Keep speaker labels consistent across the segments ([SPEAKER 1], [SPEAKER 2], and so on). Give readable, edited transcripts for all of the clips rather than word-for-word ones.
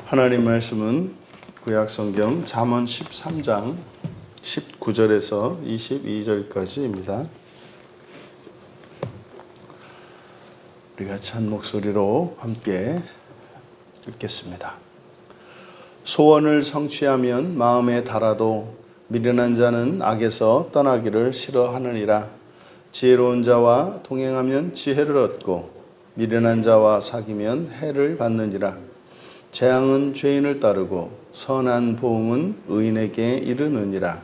[SPEAKER 1] 하나님 말씀은 구약성경 잠언 13장 19절에서 22절까지입니다. 우리가 한 목소리로 함께 읽겠습니다. 소원을 성취하면 마음에 달아도 미련한 자는 악에서 떠나기를 싫어하느니라. 지혜로운 자와 동행하면 지혜를 얻고 미련한 자와 사귀면 해를 받느니라. 재앙은 죄인을 따르고 선한 보응은 의인에게 이르느니라.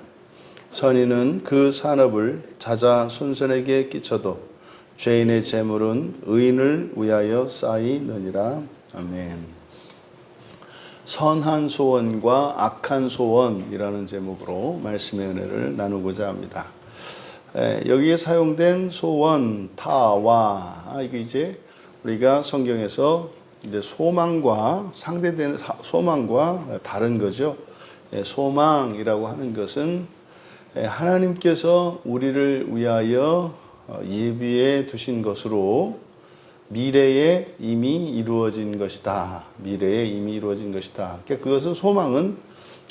[SPEAKER 1] 선인은 그 산업을 자자손손에게 끼쳐도 죄인의 재물은 의인을 위하여 쌓이느니라. 아멘. 선한 소원과 악한 소원이라는 제목으로 말씀의 은혜를 나누고자 합니다. 여기에 사용된 소원, 타와 이게 이제 우리가 성경에서 이제 소망과 상대되는 소망과 다른 거죠. 소망이라고 하는 것은 하나님께서 우리를 위하여 예비해 두신 것으로 미래에 이미 이루어진 것이다. 미래에 이미 이루어진 것이다. 그러니까 그것은 소망은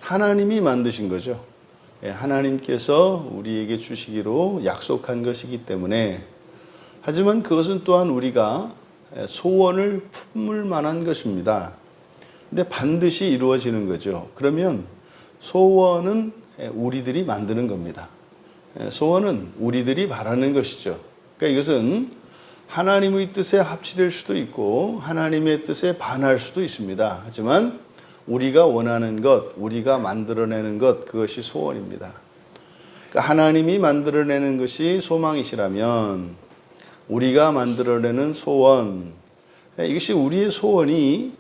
[SPEAKER 1] 하나님이 만드신 거죠. 하나님께서 우리에게 주시기로 약속한 것이기 때문에, 하지만 그것은 또한 우리가 소원을 품을 만한 것입니다. 근데 반드시 이루어지는 거죠. 그러면 소원은 우리들이 만드는 겁니다. 소원은 우리들이 바라는 것이죠. 그러니까 이것은 하나님의 뜻에 합치될 수도 있고 하나님의 뜻에 반할 수도 있습니다. 하지만 우리가 원하는 것, 우리가 만들어내는 것, 그것이 소원입니다. 그러니까 하나님이 만들어내는 것이 소망이시라면 우리가 만들어내는 소원, 이것이 우리의 소원이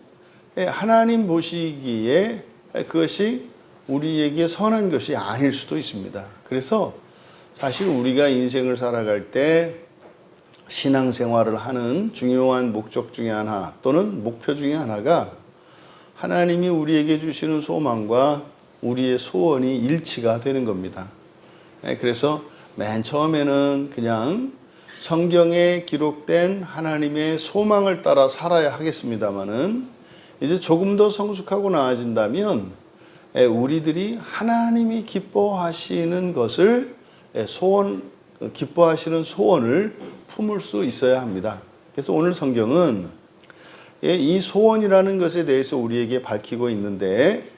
[SPEAKER 1] 하나님 보시기에 그것이 우리에게 선한 것이 아닐 수도 있습니다. 그래서 사실 우리가 인생을 살아갈 때 신앙생활을 하는 중요한 목적 중에 하나 또는 목표 중에 하나가 하나님이 우리에게 주시는 소망과 우리의 소원이 일치가 되는 겁니다. 그래서 맨 처음에는 그냥 성경에 기록된 하나님의 소망을 따라 살아야 하겠습니다마는 이제 조금 더 성숙하고 나아진다면 우리들이 하나님이 기뻐하시는 것을 기뻐하시는 소원을 품을 수 있어야 합니다. 그래서 오늘 성경은 이 소원이라는 것에 대해서 우리에게 밝히고 있는데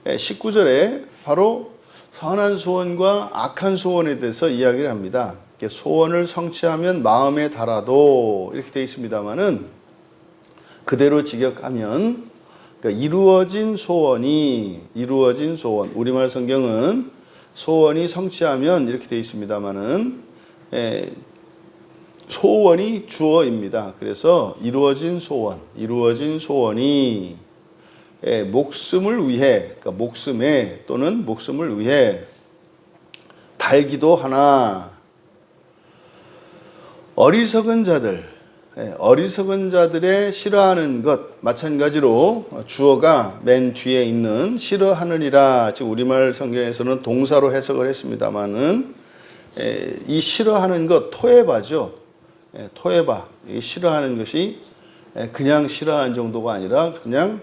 [SPEAKER 1] 19절에 바로 선한 소원과 악한 소원에 대해서 이야기를 합니다. 소원을 성취하면 마음에 달아도 이렇게 되어 있습니다만은 그대로 직역하면 그러니까 이루어진 소원, 우리말 성경은 소원이 성취하면 이렇게 되어 있습니다만은 소원이 주어입니다. 그래서 이루어진 소원이 목숨을 위해, 그러니까 목숨에 또는 목숨을 위해 달기도 하나. 어리석은 자들의 싫어하는 것, 마찬가지로 주어가 맨 뒤에 있는 싫어하느니라, 즉 우리말 성경에서는 동사로 해석을 했습니다만은 이 싫어하는 것, 토에바죠. 토에바, 이 싫어하는 것이 그냥 싫어하는 정도가 아니라 그냥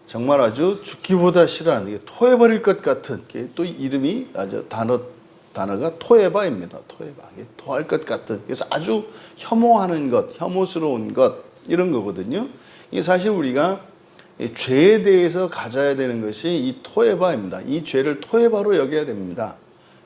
[SPEAKER 1] 정말 아주 죽기보다 싫어하는, 이게 토해버릴 것 같은, 또 이름이 아주 단어가 토에바입니다. 토에바. 토할 것 같은. 그래서 아주 혐오하는 것, 혐오스러운 것, 이런 거거든요. 이게 사실 우리가 죄에 대해서 가져야 되는 것이 이 토에바입니다. 이 죄를 토에바로 여겨야 됩니다.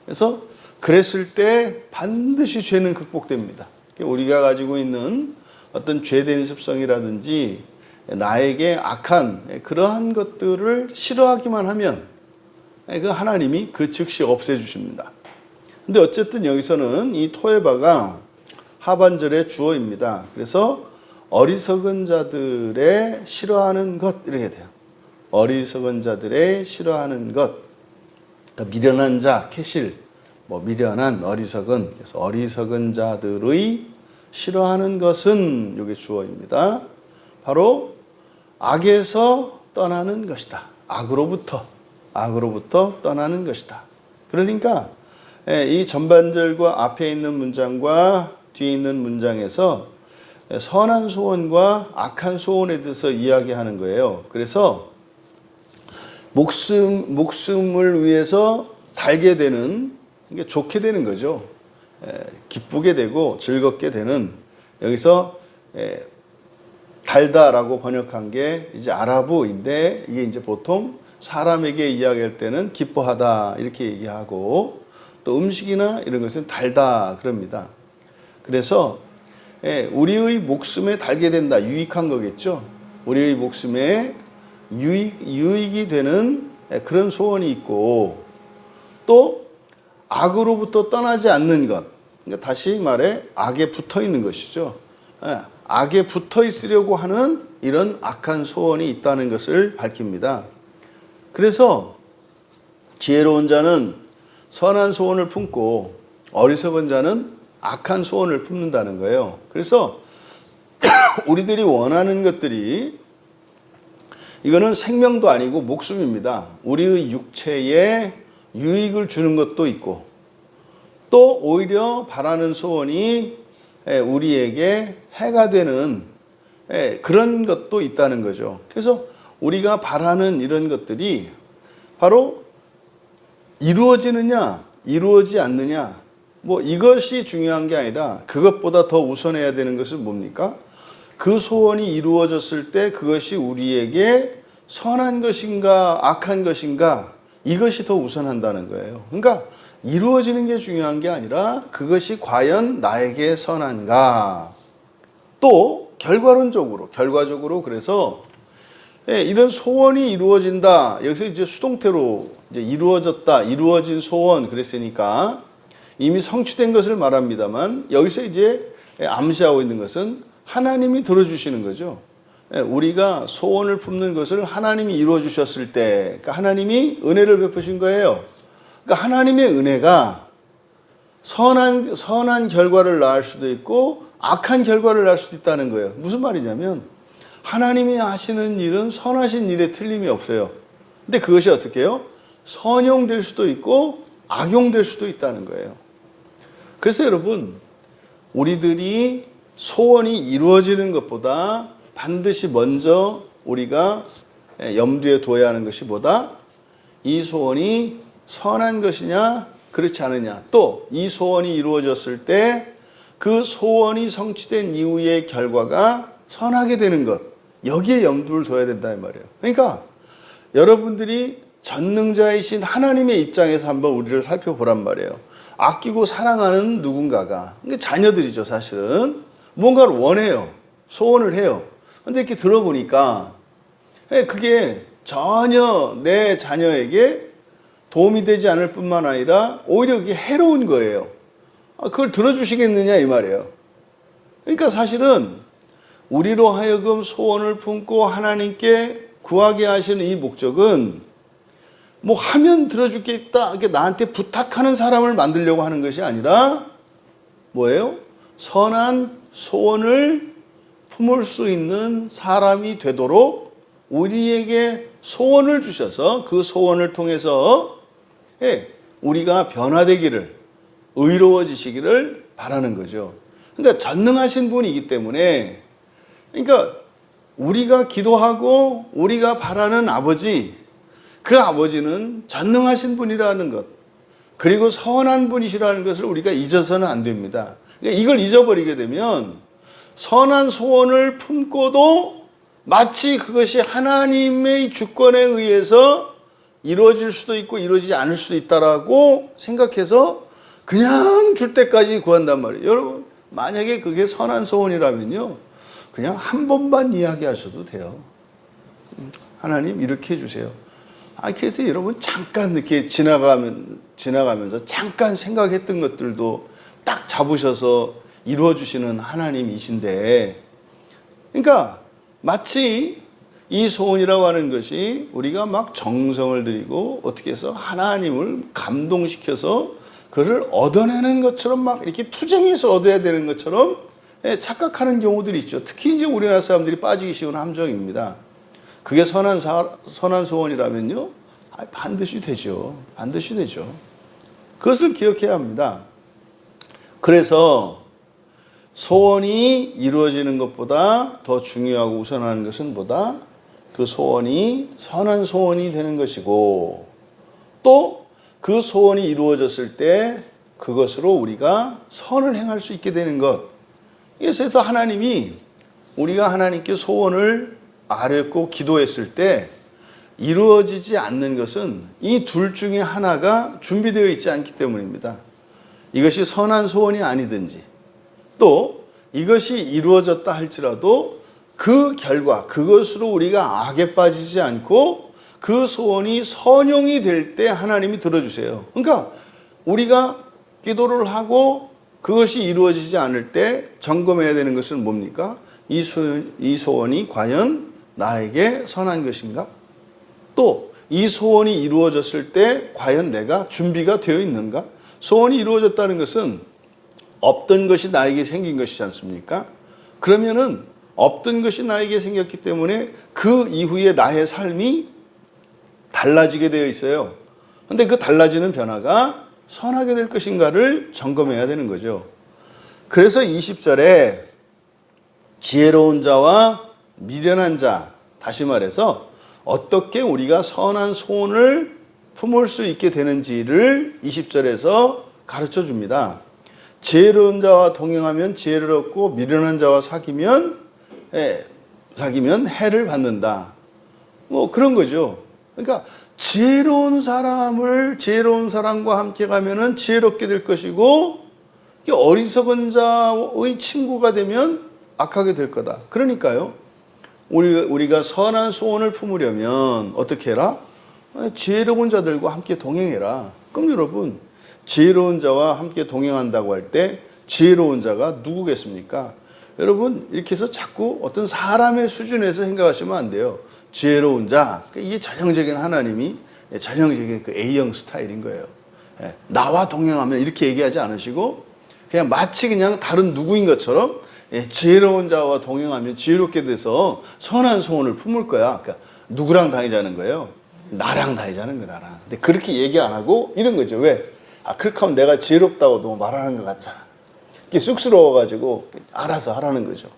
[SPEAKER 1] 그래서 그랬을 때 반드시 죄는 극복됩니다. 우리가 가지고 있는 어떤 죄된 습성이라든지 나에게 악한 그러한 것들을 싫어하기만 하면 그 하나님이 그 즉시 없애주십니다. 근데 어쨌든 여기서는 이 토에바가 하반절의 주어입니다. 그래서 어리석은 자들의 싫어하는 것, 이렇게 돼요. 어리석은 자들의 싫어하는 것. 미련한 자, 캐실, 미련한, 어리석은. 그래서 어리석은 자들의 싫어하는 것은 이게 주어입니다. 바로 악에서 떠나는 것이다. 악으로부터 떠나는 것이다. 그러니까 이 전반절과 앞에 있는 문장과 뒤에 있는 문장에서 선한 소원과 악한 소원에 대해서 이야기하는 거예요. 그래서 목숨을 위해서 달게 되는, 이게 좋게 되는 거죠. 기쁘게 되고 즐겁게 되는, 여기서 달다라고 번역한 게 이제 아랍어인데, 이게 이제 보통 사람에게 이야기할 때는 기뻐하다 이렇게 얘기하고, 또 음식이나 이런 것은 달다 그럽니다. 그래서 우리의 목숨에 달게 된다, 유익한 거겠죠. 우리의 목숨에 유익이 되는 그런 소원이 있고, 또 악으로부터 떠나지 않는 것, 그러니까 다시 말해 악에 붙어 있는 것이죠. 악에 붙어 있으려고 하는 이런 악한 소원이 있다는 것을 밝힙니다. 그래서 지혜로운 자는 선한 소원을 품고 어리석은 자는 악한 소원을 품는다는 거예요. 그래서 우리들이 원하는 것들이, 이거는 생명도 아니고 목숨입니다. 우리의 육체에 유익을 주는 것도 있고, 또 오히려 바라는 소원이 우리에게 해가 되는 그런 것도 있다는 거죠. 그래서 우리가 바라는 이런 것들이 바로 이루어지느냐 이루어지지 않느냐, 뭐 이것이 중요한 게 아니라, 그것보다 더 우선해야 되는 것은 뭡니까? 그 소원이 이루어졌을 때 그것이 우리에게 선한 것인가 악한 것인가, 이것이 더 우선한다는 거예요. 그러니까 이루어지는 게 중요한 게 아니라 그것이 과연 나에게 선한가. 또 결과적으로 그래서 이런 소원이 이루어진다, 여기서 이제 수동태로 이제 이루어졌다, 이루어진 소원 그랬으니까 이미 성취된 것을 말합니다만, 여기서 이제 암시하고 있는 것은 하나님이 들어주시는 거죠. 우리가 소원을 품는 것을 하나님이 이루어 주셨을 때, 그러니까 하나님이 은혜를 베푸신 거예요. 그러니까 하나님의 은혜가 선한 결과를 낳을 수도 있고 악한 결과를 낳을 수도 있다는 거예요. 무슨 말이냐면, 하나님이 하시는 일은 선하신 일에 틀림이 없어요. 근데 그것이 어떻게 해요? 선용될 수도 있고 악용될 수도 있다는 거예요. 그래서 여러분, 우리들이 소원이 이루어지는 것보다 반드시 먼저 우리가 염두에 둬야 하는 것이 뭐다? 이 소원이 선한 것이냐 그렇지 않느냐, 또 이 소원이 이루어졌을 때 그 소원이 성취된 이후의 결과가 선하게 되는 것, 여기에 염두를 둬야 된다 이 말이에요. 그러니까 여러분들이 전능자이신 하나님의 입장에서 한번 우리를 살펴보란 말이에요. 아끼고 사랑하는 누군가가, 자녀들이죠 사실은, 뭔가를 원해요. 소원을 해요. 근데 이렇게 들어보니까 그게 전혀 내 자녀에게 도움이 되지 않을 뿐만 아니라 오히려 그게 해로운 거예요. 그걸 들어주시겠느냐 이 말이에요. 그러니까 사실은 우리로 하여금 소원을 품고 하나님께 구하게 하시는 이 목적은 뭐 하면 들어주겠다, 이렇게 나한테 부탁하는 사람을 만들려고 하는 것이 아니라 뭐예요? 선한 소원을 품을 수 있는 사람이 되도록 우리에게 소원을 주셔서 그 소원을 통해서 우리가 변화되기를, 의로워지시기를 바라는 거죠. 그러니까 전능하신 분이기 때문에, 그러니까 우리가 기도하고 우리가 바라는 아버지, 그 아버지는 전능하신 분이라는 것, 그리고 선한 분이시라는 것을 우리가 잊어서는 안 됩니다. 그러니까 이걸 잊어버리게 되면 선한 소원을 품고도 마치 그것이 하나님의 주권에 의해서 이루어질 수도 있고 이루어지지 않을 수도 있다라고 생각해서 그냥 줄 때까지 구한단 말이에요. 여러분, 만약에 그게 선한 소원이라면요, 그냥 한 번만 이야기하셔도 돼요. 하나님 이렇게 해주세요. 그래서 여러분 잠깐 이렇게 지나가면서 잠깐 생각했던 것들도 딱 잡으셔서 이루어주시는 하나님이신데, 그러니까 마치 이 소원이라고 하는 것이 우리가 막 정성을 들이고 어떻게 해서 하나님을 감동시켜서 그를 얻어내는 것처럼 막 이렇게 투쟁해서 얻어야 되는 것처럼 착각하는 경우들이 있죠. 특히 이제 우리나라 사람들이 빠지기 쉬운 함정입니다. 그게 선한 소원이라면요, 반드시 되죠. 반드시 되죠. 그것을 기억해야 합니다. 그래서 소원이 이루어지는 것보다 더 중요하고 우선하는 것은 뭐다? 그 소원이 선한 소원이 되는 것이고, 또 그 소원이 이루어졌을 때 그것으로 우리가 선을 행할 수 있게 되는 것. 그래서 하나님이 우리가 하나님께 소원을 아뢰고 기도했을 때 이루어지지 않는 것은 이 둘 중에 하나가 준비되어 있지 않기 때문입니다. 이것이 선한 소원이 아니든지, 또 이것이 이루어졌다 할지라도 그 결과, 그것으로 우리가 악에 빠지지 않고 그 소원이 선용이 될 때 하나님이 들어주세요. 그러니까 우리가 기도를 하고 그것이 이루어지지 않을 때 점검해야 되는 것은 뭡니까? 이 소원이 과연 나에게 선한 것인가? 또 이 소원이 이루어졌을 때 과연 내가 준비가 되어 있는가? 소원이 이루어졌다는 것은 없던 것이 나에게 생긴 것이지 않습니까? 그러면은 없던 것이 나에게 생겼기 때문에 그 이후에 나의 삶이 달라지게 되어 있어요. 근데 그 달라지는 변화가 선하게 될 것인가를 점검해야 되는 거죠. 그래서 20절에 지혜로운 자와 미련한 자, 다시 말해서 어떻게 우리가 선한 소원을 품을 수 있게 되는지를 20절에서 가르쳐 줍니다. 지혜로운 자와 동행하면 지혜를 얻고 미련한 자와 사귀면 해를 받는다. 뭐 그런 거죠. 그러니까 지혜로운 사람과 함께 가면은 지혜롭게 될 것이고, 어리석은 자의 친구가 되면 악하게 될 거다. 그러니까요, 우리가 선한 소원을 품으려면 어떻게 해라? 지혜로운 자들과 함께 동행해라. 그럼 여러분, 지혜로운 자와 함께 동행한다고 할 때 지혜로운 자가 누구겠습니까? 여러분, 이렇게 해서 자꾸 어떤 사람의 수준에서 생각하시면 안 돼요. 지혜로운 자, 이게 전형적인 하나님이 전형적인 그 A형 스타일인 거예요. 나와 동행하면 이렇게 얘기하지 않으시고 그냥 마치 그냥 다른 누구인 것처럼 지혜로운 자와 동행하면 지혜롭게 돼서 선한 소원을 품을 거야. 그러니까 누구랑 다니자는 거예요? 나랑 다니자는 거야, 나랑. 근데 그렇게 얘기 안 하고 이런 거죠. 왜? 그렇게 하면 내가 지혜롭다고도 말하는 것 같잖아. 이게 쑥스러워가지고 알아서 하라는 거죠.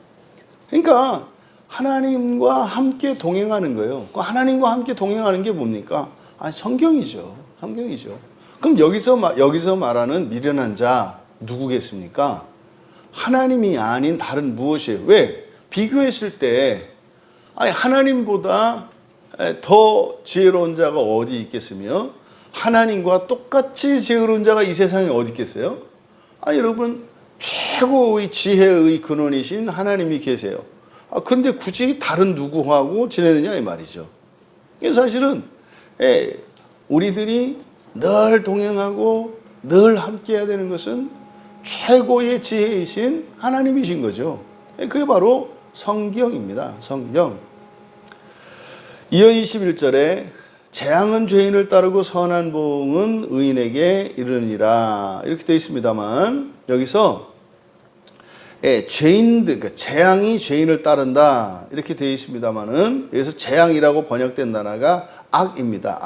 [SPEAKER 1] 그러니까 하나님과 함께 동행하는 거예요. 하나님과 함께 동행하는 게 뭡니까? 성경이죠. 성경이죠. 그럼 여기서 말하는 미련한 자 누구겠습니까? 하나님이 아닌 다른 무엇이에요? 왜? 비교했을 때 하나님보다 더 지혜로운 자가 어디 있겠으며 하나님과 똑같이 지혜로운 자가 이 세상에 어디 있겠어요? 여러분, 최고의 지혜의 근원이신 하나님이 계세요. 그런데 굳이 다른 누구하고 지내느냐 이 말이죠. 사실은 우리들이 늘 동행하고 늘 함께 해야 되는 것은 최고의 지혜이신 하나님이신 거죠. 그게 바로 성경입니다. 성경. 이어 21절에 재앙은 죄인을 따르고 선한 보응은 의인에게 이르느니라 이렇게 되어 있습니다만, 여기서 죄인들, 그러니까 재앙이 죄인을 따른다 이렇게 되어 있습니다만은, 여기서 재앙이라고 번역된 단어가 악입니다.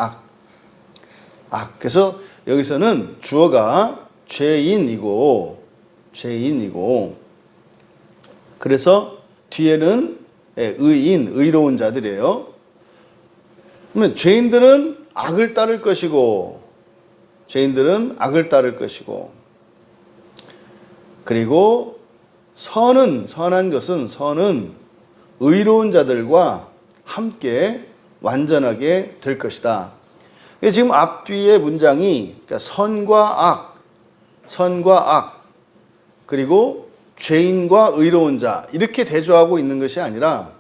[SPEAKER 1] 악. 그래서 여기서는 주어가 죄인이고, 그래서 뒤에는 의인, 의로운 자들이에요. 그러면 죄인들은 악을 따를 것이고, 그리고 선한 것은 의로운 자들과 함께 완전하게 될 것이다. 지금 앞뒤의 문장이 그러니까 선과 악, 그리고 죄인과 의로운 자 이렇게 대조하고 있는 것이 아니라,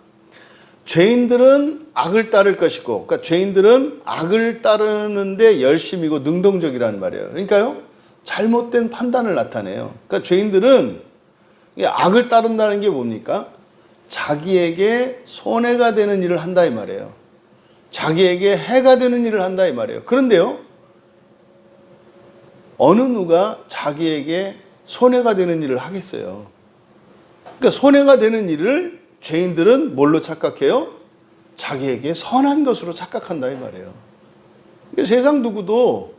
[SPEAKER 1] 죄인들은 악을 따를 것이고, 그러니까 죄인들은 악을 따르는데 열심이고 능동적이라는 말이에요. 그러니까요, 잘못된 판단을 나타내요. 그러니까 죄인들은 악을 따른다는 게 뭡니까? 자기에게 손해가 되는 일을 한다 이 말이에요. 자기에게 해가 되는 일을 한다 이 말이에요. 그런데요, 어느 누가 자기에게 손해가 되는 일을 하겠어요? 그러니까 손해가 되는 일을 죄인들은 뭘로 착각해요? 자기에게 선한 것으로 착각한다 이 말이에요. 그러니까 세상 누구도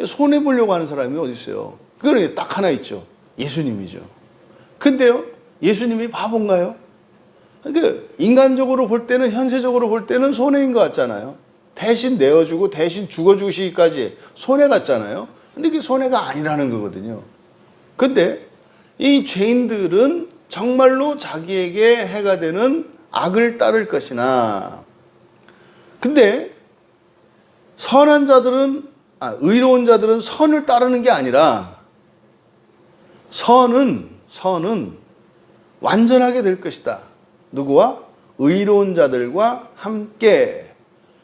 [SPEAKER 1] 손해 보려고 하는 사람이 어디 있어요? 그건 딱 하나 있죠. 예수님이죠. 근데요, 예수님이 바본가요? 그러니까 인간적으로 볼 때는, 현세적으로 볼 때는 손해인 것 같잖아요. 대신 내어주고 대신 죽어주시기까지 손해 같잖아요. 근데 그게 손해가 아니라는 거거든요. 근데 이 죄인들은 정말로 자기에게 해가 되는 악을 따를 것이나, 근데 선한 자들은, 의로운 자들은 선을 따르는 게 아니라 선은 완전하게 될 것이다. 누구와? 의로운 자들과 함께.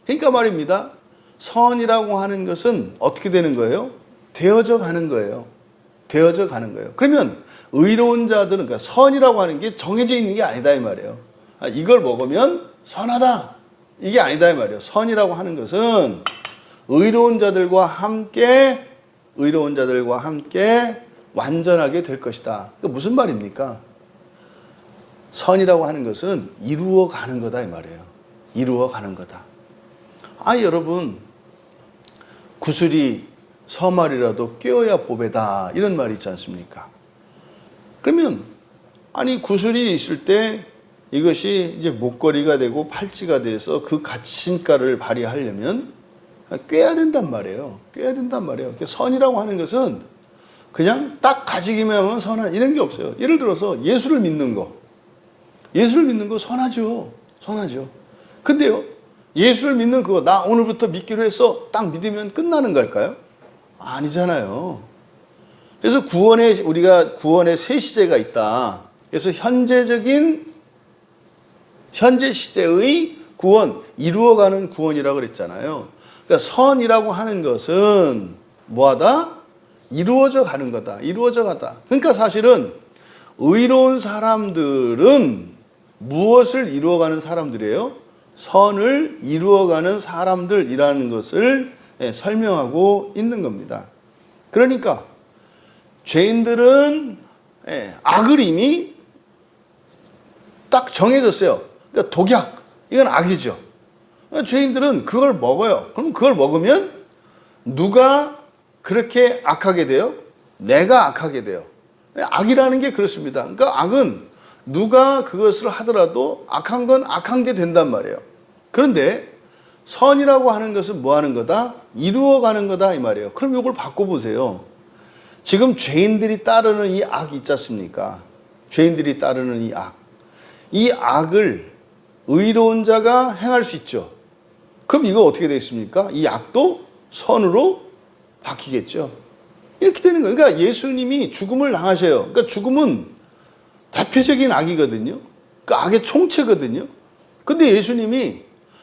[SPEAKER 1] 그러니까 말입니다. 선이라고 하는 것은 어떻게 되는 거예요? 되어져 가는 거예요. 되어져 가는 거예요. 그러면 의로운 자들은, 그러니까 선이라고 하는 게 정해져 있는 게 아니다 이 말이에요. 이걸 먹으면 선하다, 이게 아니다 이 말이에요. 선이라고 하는 것은 의로운 자들과 함께 완전하게 될 것이다. 그러니까 무슨 말입니까? 선이라고 하는 것은 이루어 가는 거다 이 말이에요. 이루어 가는 거다. 여러분, 구슬이 서말이라도 꿰어야 보배다, 이런 말이 있지 않습니까? 그러면 구슬이 있을 때 이것이 이제 목걸이가 되고 팔찌가 돼서 그 신가를 발휘하려면 꿰야 된단 말이에요. 꿰야 된단 말이에요. 선이라고 하는 것은 그냥 딱 가지기만 하면 선한, 이런 게 없어요. 예를 들어서 예수를 믿는 거 선하죠. 선하죠. 근데요, 예수를 믿는 그거, 나 오늘부터 믿기로 해서 딱 믿으면 끝나는 걸까요? 아니잖아요. 그래서 우리가 구원의 세 시대가 있다. 그래서 현재 시대의 구원, 이루어가는 구원이라고 그랬잖아요. 그러니까 선이라고 하는 것은 뭐하다? 이루어져 가는 거다. 이루어져 가다. 그러니까 사실은 의로운 사람들은 무엇을 이루어가는 사람들이에요? 선을 이루어가는 사람들이라는 것을 설명하고 있는 겁니다. 그러니까 죄인들은 악을 이미 딱 정해졌어요. 그러니까 독약, 이건 악이죠. 죄인들은 그걸 먹어요. 그럼 그걸 먹으면 누가 그렇게 악하게 돼요? 내가 악하게 돼요. 악이라는 게 그렇습니다. 그러니까 악은 누가 그것을 하더라도 악한 건 악한 게 된단 말이에요. 그런데 선이라고 하는 것은 뭐 하는 거다? 이루어가는 거다 이 말이에요. 그럼 이걸 바꿔보세요. 지금 죄인들이 따르는 이 악 있지 않습니까? 죄인들이 따르는 이 악. 이 악을 의로운 자가 행할 수 있죠. 그럼 이거 어떻게 되겠습니까? 이 악도 선으로 바뀌겠죠. 이렇게 되는 거예요. 그러니까 예수님이 죽음을 당하셔요. 그러니까 죽음은 대표적인 악이거든요. 그 악의 총체거든요. 근데 예수님이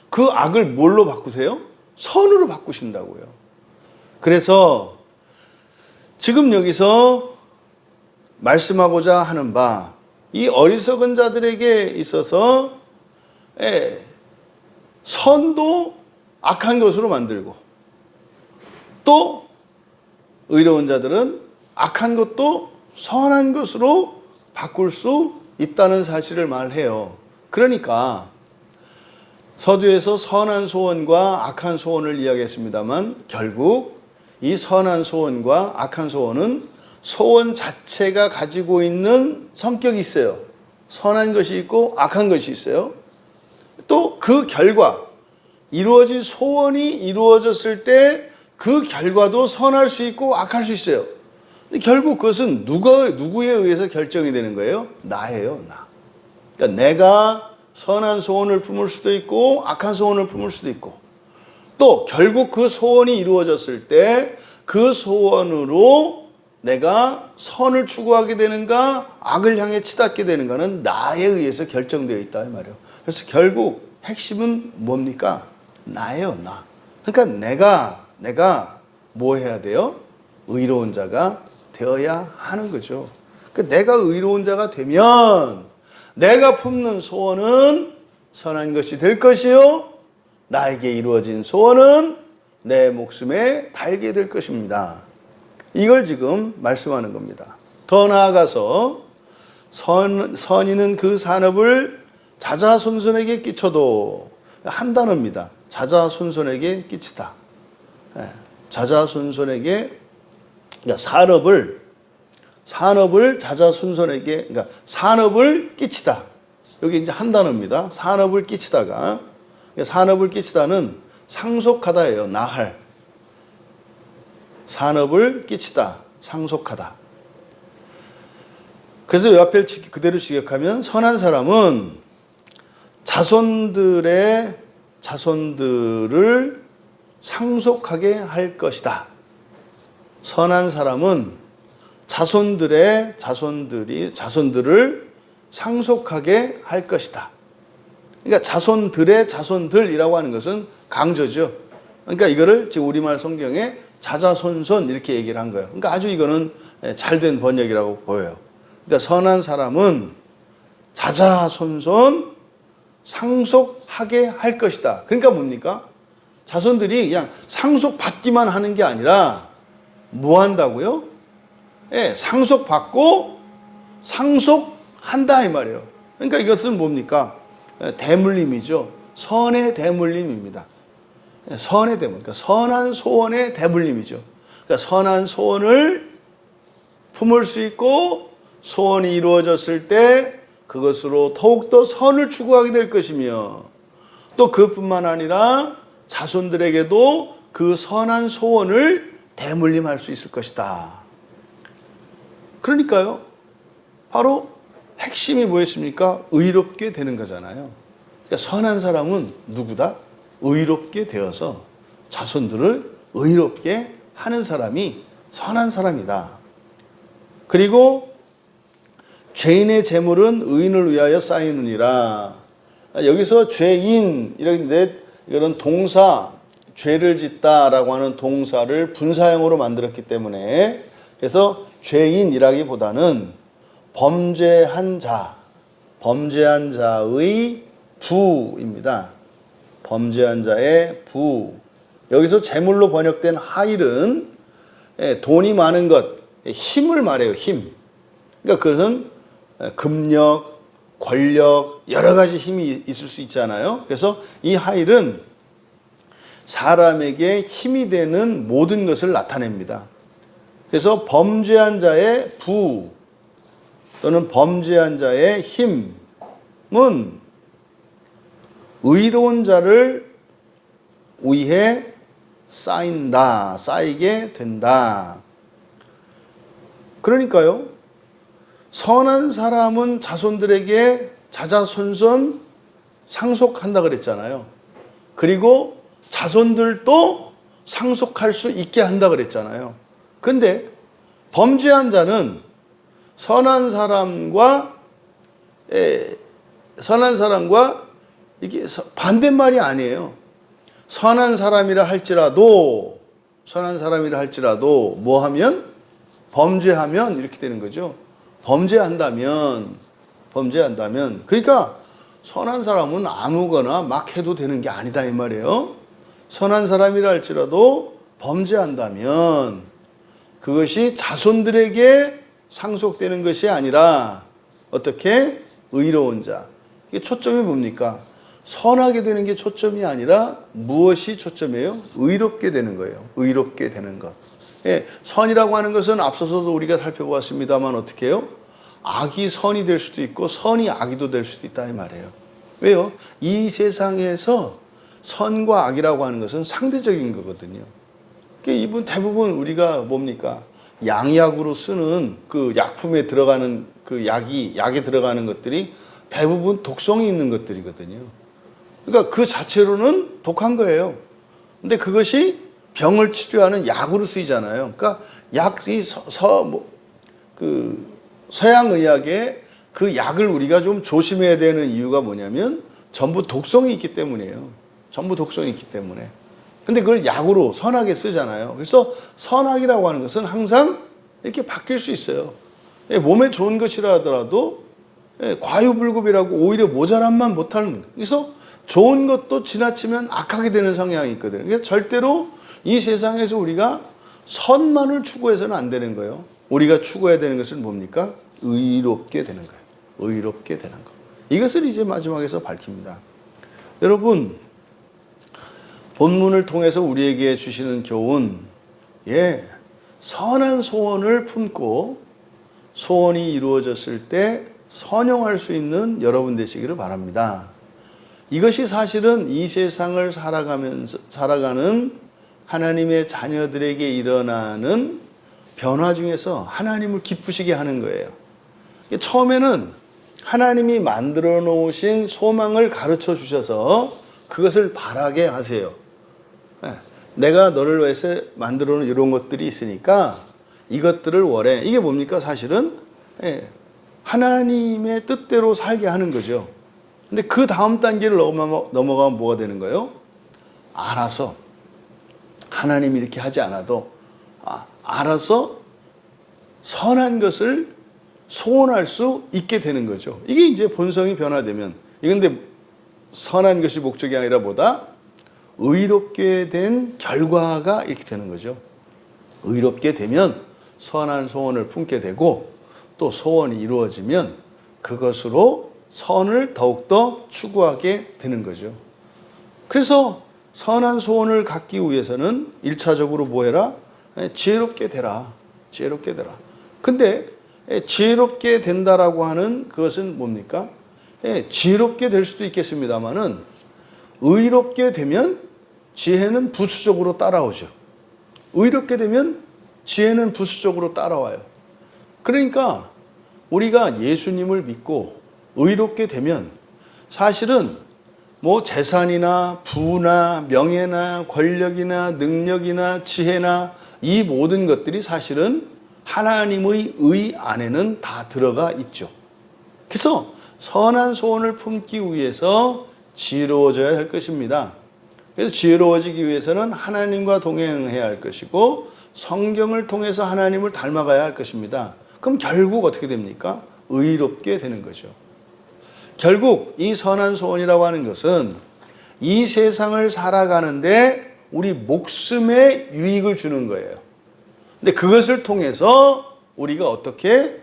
[SPEAKER 1] 그 악을 뭘로 바꾸세요? 선으로 바꾸신다고요. 그래서 지금 여기서 말씀하고자 하는 바, 이 어리석은 자들에게 있어서 선도 악한 것으로 만들고, 또 의로운 자들은 악한 것도 선한 것으로 바꿀 수 있다는 사실을 말해요. 그러니까 서두에서 선한 소원과 악한 소원을 이야기했습니다만, 결국 이 선한 소원과 악한 소원은 소원 자체가 가지고 있는 성격이 있어요. 선한 것이 있고 악한 것이 있어요. 또 그 결과, 이루어진 소원이 이루어졌을 때 그 결과도 선할 수 있고 악할 수 있어요. 근데 결국 그것은 누구에 의해서 결정이 되는 거예요? 나예요, 나. 그러니까 내가 선한 소원을 품을 수도 있고 악한 소원을 품을 수도 있고, 또 결국 그 소원이 이루어졌을 때 그 소원으로 내가 선을 추구하게 되는가 악을 향해 치닫게 되는가는 나에 의해서 결정되어 있다 이 말이에요. 그래서 결국 핵심은 뭡니까? 나예요, 나. 그러니까 내가 뭐 해야 돼요? 의로운 자가 되어야 하는 거죠. 그러니까 내가 의로운 자가 되면 내가 품는 소원은 선한 것이 될 것이요, 나에게 이루어진 소원은 내 목숨에 달게 될 것입니다. 이걸 지금 말씀하는 겁니다. 더 나아가서 선인은 그 산업을 자자손손에게 끼쳐도, 한 단어입니다. 자자손손에게 끼치다. 자자손손에게, 그러니까 산업을 자자손손에게, 그러니까 산업을 끼치다. 여기 이제 한 단어입니다. 산업을 끼치다가. 산업을 끼치다는 상속하다예요. 나할. 산업을 끼치다. 상속하다. 그래서 옆에 그대로 직역하면 선한 사람은 자손들을 상속하게 할 것이다. 선한 사람은 자손들을 상속하게 할 것이다. 그러니까 자손들의 자손들이라고 하는 것은 강조죠. 그러니까 이거를 지금 우리말 성경에 자자손손 이렇게 얘기를 한 거예요. 그러니까 아주 이거는 잘된 번역이라고 보여요. 그러니까 선한 사람은 자자손손 상속하게 할 것이다. 그러니까 뭡니까? 자손들이 그냥 상속받기만 하는 게 아니라 뭐 한다고요? 상속받고 상속한다 이 말이에요. 그러니까 이것은 뭡니까? 대물림이죠. 선의 대물림입니다. 선의 대물, 그러니까 선한 소원의 대물림이죠. 그러니까 선한 소원을 품을 수 있고 소원이 이루어졌을 때 그것으로 더욱더 선을 추구하게 될 것이며 또 그뿐만 아니라 자손들에게도 그 선한 소원을 대물림할 수 있을 것이다. 그러니까요. 바로 핵심이 뭐였습니까? 의롭게 되는 거잖아요. 그러니까 선한 사람은 누구다? 의롭게 되어서 자손들을 의롭게 하는 사람이 선한 사람이다. 그리고 죄인의 재물은 의인을 위하여 쌓이느니라. 여기서 죄인 이런 동사, 죄를 짓다라고 하는 동사를 분사형으로 만들었기 때문에 그래서 죄인이라기보다는 범죄한 자의 부입니다. 범죄한 자의 부. 여기서 재물로 번역된 하일은 돈이 많은 것, 힘을 말해요. 힘. 그러니까 그것은 금력, 권력, 여러 가지 힘이 있을 수 있잖아요. 그래서 이 하일은 사람에게 힘이 되는 모든 것을 나타냅니다. 그래서 범죄한 자의 부 또는 범죄한 자의 힘은 의로운 자를 위해 쌓이게 된다. 그러니까요, 선한 사람은 자손들에게 자자손손 상속한다 그랬잖아요. 그리고 자손들도 상속할 수 있게 한다 그랬잖아요. 근데 범죄한 자는 선한 사람과 이게 반대말이 아니에요. 선한 사람이라 할지라도 뭐 하면? 범죄하면 이렇게 되는 거죠. 범죄한다면 그러니까 선한 사람은 아무거나 막 해도 되는 게 아니다 이 말이에요. 선한 사람이라 할지라도 범죄한다면 그것이 자손들에게 상속되는 것이 아니라 어떻게? 의로운 자. 이게 초점이 뭡니까? 선하게 되는 게 초점이 아니라 무엇이 초점이에요? 의롭게 되는 거예요. 의롭게 되는 것. 선이라고 하는 것은 앞서서도 우리가 살펴보았습니다만 어떻게 해요? 악이 선이 될 수도 있고 선이 악이도 될 수도 있다 이 말이에요. 왜요? 이 세상에서 선과 악이라고 하는 것은 상대적인 거거든요. 이분 대부분 우리가 뭡니까? 양약으로 쓰는 그 약품에 들어가는 그 약에 들어가는 것들이 대부분 독성이 있는 것들이거든요. 그러니까 그 자체로는 독한 거예요. 근데 그것이 병을 치료하는 약으로 쓰이잖아요. 그러니까 서양의학에 그 약을 우리가 좀 조심해야 되는 이유가 뭐냐면 전부 독성이 있기 때문이에요. 전부 독성이 있기 때문에. 근데 그걸 약으로 선하게 쓰잖아요. 그래서 선악이라고 하는 것은 항상 이렇게 바뀔 수 있어요. 몸에 좋은 것이라 하더라도 과유불급이라고 오히려 모자람만 못하는. 그래서 좋은 것도 지나치면 악하게 되는 성향이 있거든요. 그러니까 절대로 이 세상에서 우리가 선만을 추구해서는 안 되는 거예요. 우리가 추구해야 되는 것은 뭡니까? 의롭게 되는 거예요. 의롭게 되는 거. 이것을 이제 마지막에서 밝힙니다. 여러분, 본문을 통해서 우리에게 주시는 교훈, 선한 소원을 품고 소원이 이루어졌을 때 선용할 수 있는 여러분 되시기를 바랍니다. 이것이 사실은 이 세상을 살아가는 하나님의 자녀들에게 일어나는 변화 중에서 하나님을 기쁘시게 하는 거예요. 처음에는 하나님이 만들어 놓으신 소망을 가르쳐 주셔서 그것을 바라게 하세요. 내가 너를 위해서 만들어 놓은 이런 것들이 있으니까 이것들을 원해. 이게 뭡니까? 사실은 하나님의 뜻대로 살게 하는 거죠. 근데 그 다음 단계를 넘어가면 뭐가 되는 거예요? 알아서 하나님이 이렇게 하지 않아도 알아서 선한 것을 소원할 수 있게 되는 거죠. 이게 이제 본성이 변화되면, 이건데 선한 것이 목적이 아니라 보다 의롭게 된 결과가 이렇게 되는 거죠. 의롭게 되면 선한 소원을 품게 되고, 또 소원이 이루어지면 그것으로 선을 더욱더 추구하게 되는 거죠. 그래서 선한 소원을 갖기 위해서는 1차적으로 뭐 해라? 지혜롭게 되라. 지혜롭게 되라. 근데 지혜롭게 된다라고 하는 그것은 뭡니까? 지혜롭게 될 수도 있겠습니다만은 의롭게 되면 지혜는 부수적으로 따라오죠. 의롭게 되면 지혜는 부수적으로 따라와요. 그러니까 우리가 예수님을 믿고 의롭게 되면 사실은 뭐 재산이나 부나 명예나 권력이나 능력이나 지혜나 이 모든 것들이 사실은 하나님의 의 안에는 다 들어가 있죠. 그래서 선한 소원을 품기 위해서 지혜로워져야 할 것입니다. 그래서 지혜로워지기 위해서는 하나님과 동행해야 할 것이고 성경을 통해서 하나님을 닮아가야 할 것입니다. 그럼 결국 어떻게 됩니까? 의롭게 되는 거죠. 결국 이 선한 소원이라고 하는 것은 이 세상을 살아가는데 우리 목숨에 유익을 주는 거예요. 근데 그것을 통해서 우리가 어떻게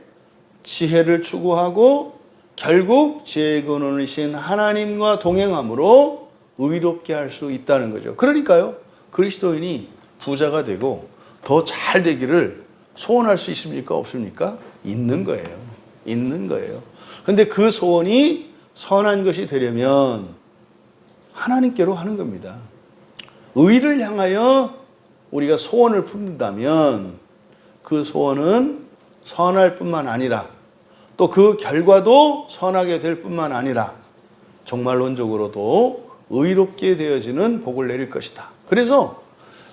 [SPEAKER 1] 지혜를 추구하고 결국 지혜의 근원이신 하나님과 동행함으로 의롭게 할 수 있다는 거죠. 그러니까요, 그리스도인이 부자가 되고 더 잘 되기를 소원할 수 있습니까? 없습니까? 있는 거예요. 있는 거예요. 근데 그 소원이 선한 것이 되려면 하나님께로 하는 겁니다. 의를 향하여 우리가 소원을 품는다면 그 소원은 선할 뿐만 아니라 또 그 결과도 선하게 될 뿐만 아니라 종말론적으로도 의롭게 되어지는 복을 내릴 것이다. 그래서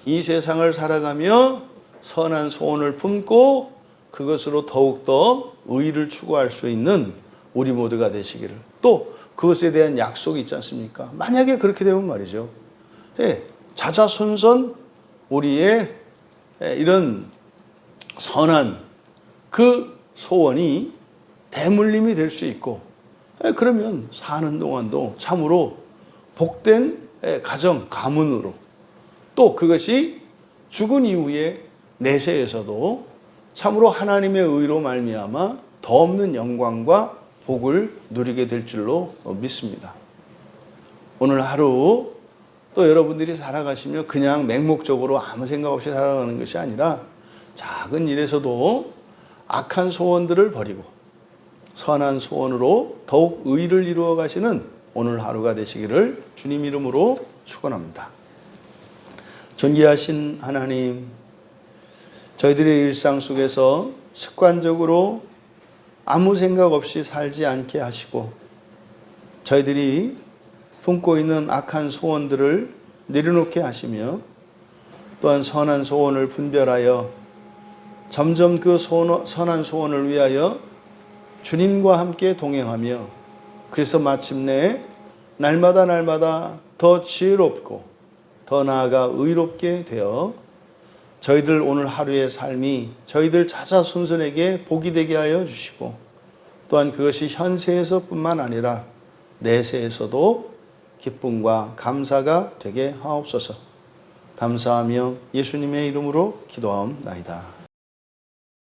[SPEAKER 1] 이 세상을 살아가며 선한 소원을 품고 그것으로 더욱더 의를 추구할 수 있는 우리 모두가 되시기를, 또 그것에 대한 약속이 있지 않습니까? 만약에 그렇게 되면 말이죠, 자자손손 우리의 이런 선한 그 소원이 대물림이 될 수 있고, 그러면 사는 동안도 참으로 복된 가정, 가문으로, 또 그것이 죽은 이후에 내세에서도 참으로 하나님의 의로 말미암아 더 없는 영광과 복을 누리게 될 줄로 믿습니다. 오늘 하루 또 여러분들이 살아가시며 그냥 맹목적으로 아무 생각 없이 살아가는 것이 아니라 작은 일에서도 악한 소원들을 버리고 선한 소원으로 더욱 의를 이루어 가시는 오늘 하루가 되시기를 주님 이름으로 축원합니다. 존귀하신 하나님, 저희들의 일상 속에서 습관적으로 아무 생각 없이 살지 않게 하시고 저희들이 품고 있는 악한 소원들을 내려놓게 하시며 또한 선한 소원을 분별하여 점점 그 선한 소원을 위하여 주님과 함께 동행하며 그래서 마침내 날마다 더 지혜롭고 더 나아가 의롭게 되어 저희들 오늘 하루의 삶이 저희들 자자손손에게 복이 되게 하여 주시고 또한 그것이 현세에서뿐만 아니라 내세에서도 기쁨과 감사가 되게 하옵소서. 감사하며 예수님의 이름으로 기도하옵나이다.